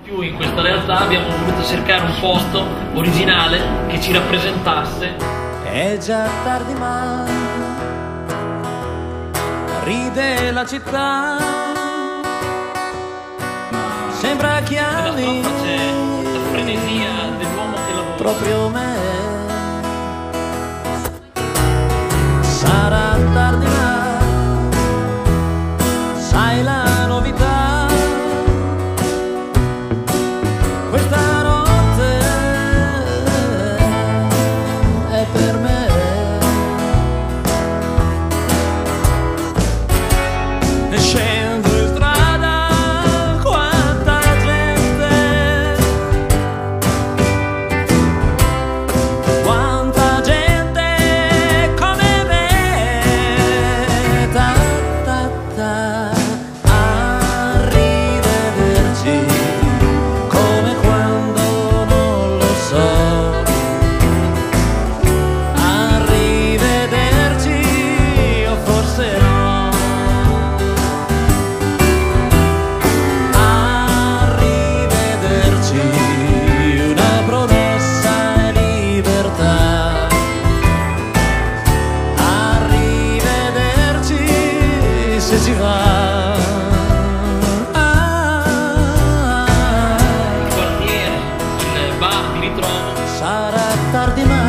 Più in questa realtà abbiamo voluto cercare un posto originale che ci rappresentasse. È già tardi ma ride la città, sembra che ami Nella strofa c'è la frenesia dell'uomo che lavora. proprio me. Sarà tardi ma sai la novità, questa notte è per me. E scendo in strada, quanta gente, quanta gente come me. Ta, ta, ta, a rivederci come quando non lo so, a rivederci o forse no, a rivederci, una promessa è libertà, a rivederci se ci va. Il quartiere, il bar di ritrovo. Sarà tardi ma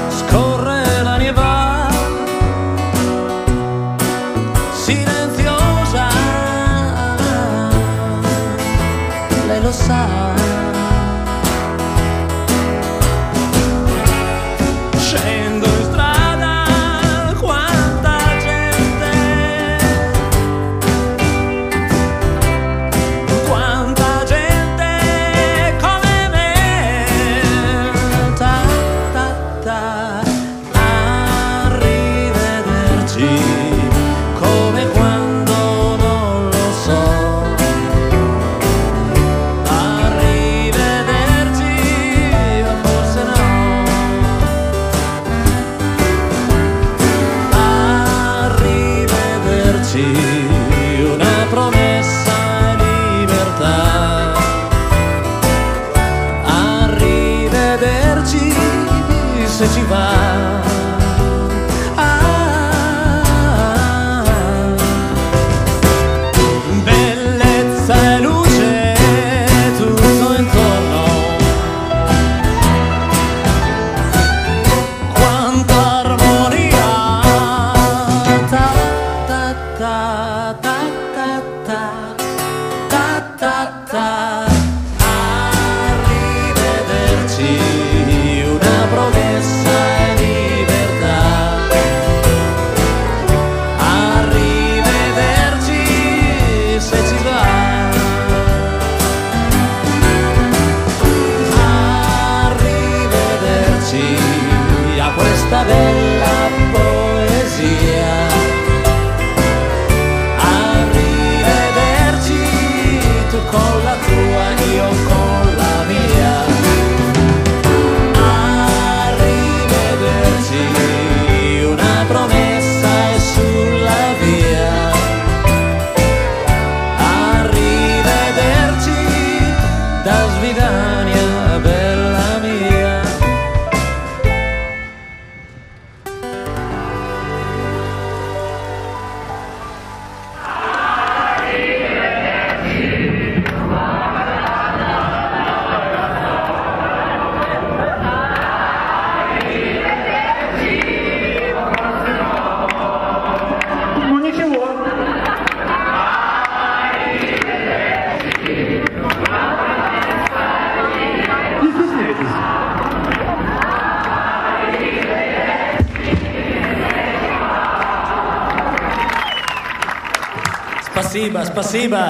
scorre la nieva silenziosa, lei lo sa. Scendo in strada, quanta gente, quanta gente come me. Ta, ta, ta, a rivederci come quando non lo so, a rivederci o forse no, a rivederci, una promessa è libertà, a rivederci se ci va. Bellezza e luce tutto intorno, quanta armonia. Ta, ta, ta, ta, ta, ta, ta, ta, ta, a rivederci, una promessa è libertà, a rivederci se ci va, a rivederci a questa bella poesia, a rivederci tu con la tua, io con la mia, a rivederci, una promessa è sulla via, a rivederci da Svidania, bella mia. Ну ничего. Не стесняйтесь. Спасибо, спасибо.